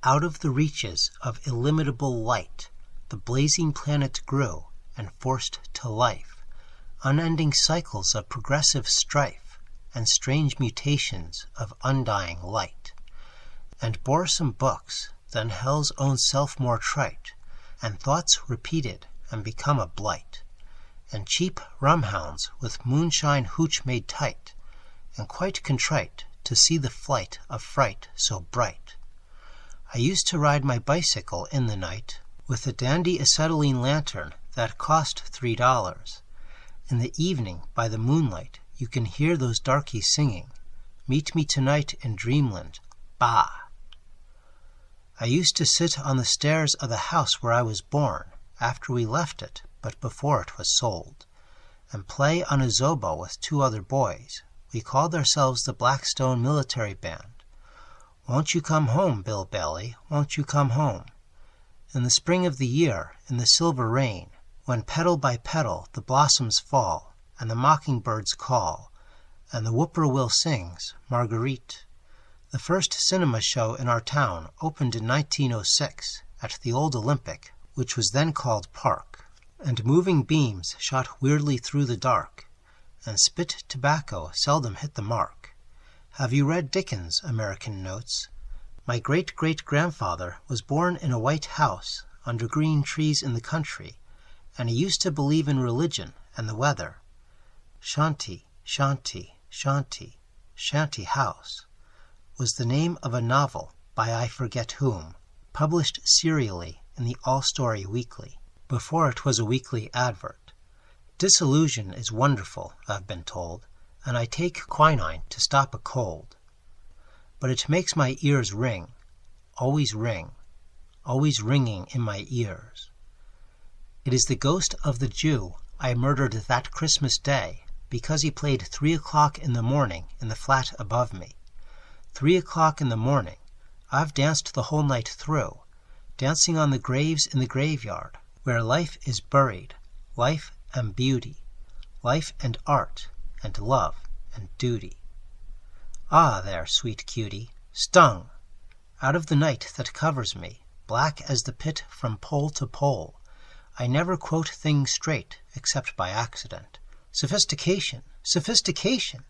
Out of the reaches of illimitable light, the blazing planet grew and forced to life unending cycles of progressive strife and strange mutations of undying light, and bore some books than hell's own self more trite, and thoughts repeated and become a blight, and cheap rumhounds with moonshine hooch made tight, and quite contrite to see the flight of fright so bright. I used to ride my bicycle in the night with a dandy acetylene lantern that cost $3. In the evening, by the moonlight, you can hear those darkies singing, "Meet me tonight in dreamland, bah!" I used to sit on the stairs of the house where I was born, after we left it, but before it was sold, and play on a zobo with 2 other boys. We called ourselves the Blackstone Military Band. "Won't you come home, Bill Bailey, won't you come home?" In the spring of the year, in the silver rain, when petal by petal the blossoms fall, and the mockingbirds call, and the whippoorwill sings, Marguerite. The first cinema show in our town opened in 1906 at the old Olympic, which was then called Park, and moving beams shot weirdly through the dark, and spit tobacco seldom hit the mark. Have you read Dickens' American Notes? My great-great-grandfather was born in a white house under green trees in the country, and he used to believe in religion and the weather. Shanty, Shanty, Shanty, Shanty House was the name of a novel by I forget whom, published serially in the All-Story Weekly, before it was a weekly advert. Disillusion is wonderful, I've been told, and I take quinine to stop a cold. But it makes my ears ring, always ringing in my ears. It is the ghost of the Jew I murdered that Christmas Day because he played 3 o'clock in the morning in the flat above me. 3 o'clock in the morning. I've danced the whole night through, dancing on the graves in the graveyard, where life is buried, life and beauty, life and art, and love and duty. Ah, there, sweet cutie, stung! Out of the night that covers me, black as the pit from pole to pole, I never quote things straight except by accident. Sophistication! Sophistication!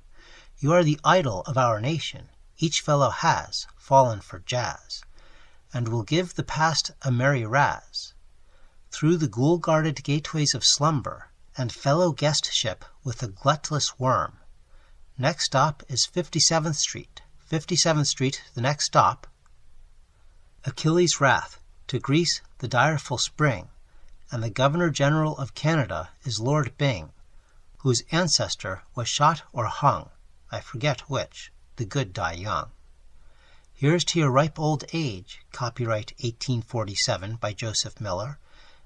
You are the idol of our nation. Each fellow has fallen for jazz, and will give the past a merry razz. Through the ghoul-guarded gateways of slumber, and fellow guestship with a glutless worm. Next stop is 57th Street. 57th Street, the next stop. Achilles' wrath, to Greece the direful spring, and the Governor-General of Canada is Lord Byng, whose ancestor was shot or hung, I forget which, the good die young. Here's to your ripe old age, copyright 1847 by Joseph Miller,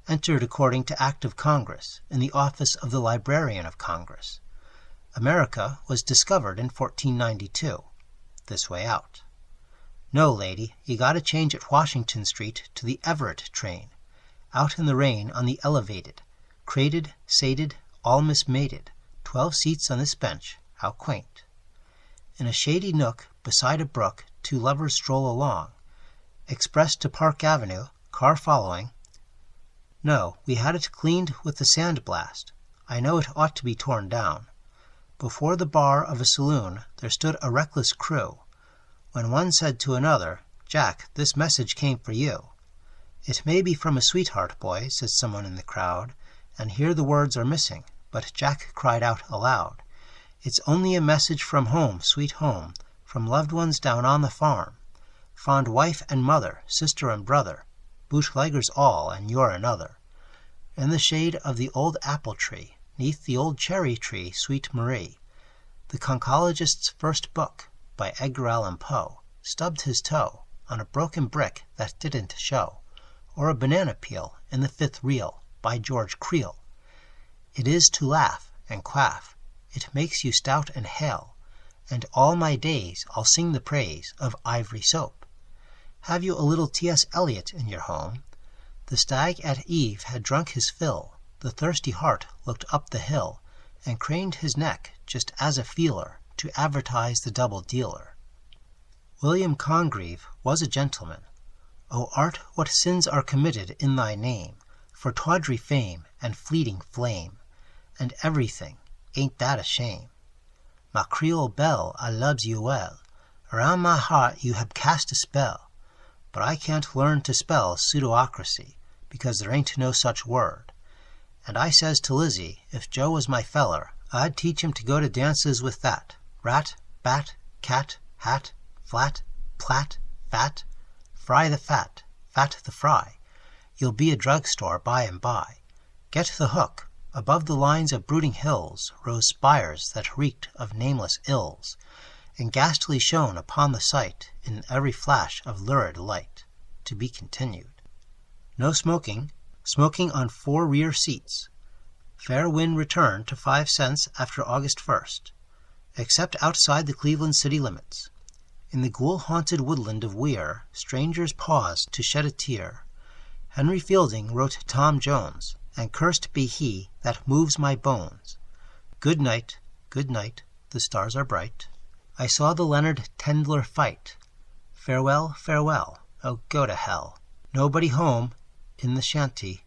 entered according to Act of Congress in the office of the Librarian of Congress. America was discovered in 1492. This way out. No, lady, you gotta change at Washington Street to the Everett train. Out in the rain on the elevated, crated, sated, all mismated, 12 seats on this bench, how quaint. In a shady nook, beside a brook, 2 lovers stroll along. Express to Park Avenue, car following. No, we had it cleaned with the sandblast. I know it ought to be torn down. Before the bar of a saloon there stood a reckless crew, when one said to another, "Jack, this message came for you." "It may be from a sweetheart, boy," says someone in the crowd, and here the words are missing, but Jack cried out aloud, "It's only a message from home, sweet home, from loved ones down on the farm, fond wife and mother, sister and brother, bootleggers all, and you're another. In the shade of the old apple tree, 'neath the old cherry tree, sweet Marie, the conchologist's first book, by Edgar Allan Poe, stubbed his toe on a broken brick that didn't show, or a banana peel in the 5th reel, by George Creel. It is to laugh and quaff, it makes you stout and hale, and all my days I'll sing the praise of ivory soap. Have you a little T.S. Eliot in your home? The stag at eve had drunk his fill, the thirsty hart looked up the hill, and craned his neck just as a feeler to advertise the double dealer. William Congreve was a gentleman, O art, what sins are committed in thy name, for tawdry fame and fleeting flame, and everything, ain't that a shame? Ma Creole belle, I loves you well, around my heart you have cast a spell, but I can't learn to spell pseudoocracy, because there ain't no such word. And I says to Lizzie, if Joe was my feller, I'd teach him to go to dances with that. Rat, bat, cat, hat, flat, plat, fat, fry the fat the fry. You'll be a drugstore by and by. Get the hook. Above the lines of brooding hills rose spires that reeked of nameless ills, and ghastly shone upon the sight in every flash of lurid light. To be continued. No smoking. Smoking on 4 rear seats. Fair wind return to 5 cents after August 1st, except outside the Cleveland city limits. In the ghoul-haunted woodland of Weir, strangers paused to shed a tear. Henry Fielding wrote Tom Jones, and cursed be he that moves my bones. Good night, the stars are bright. I saw the Leonard Tendler fight. Farewell, farewell, oh go to hell. Nobody home in the shanty.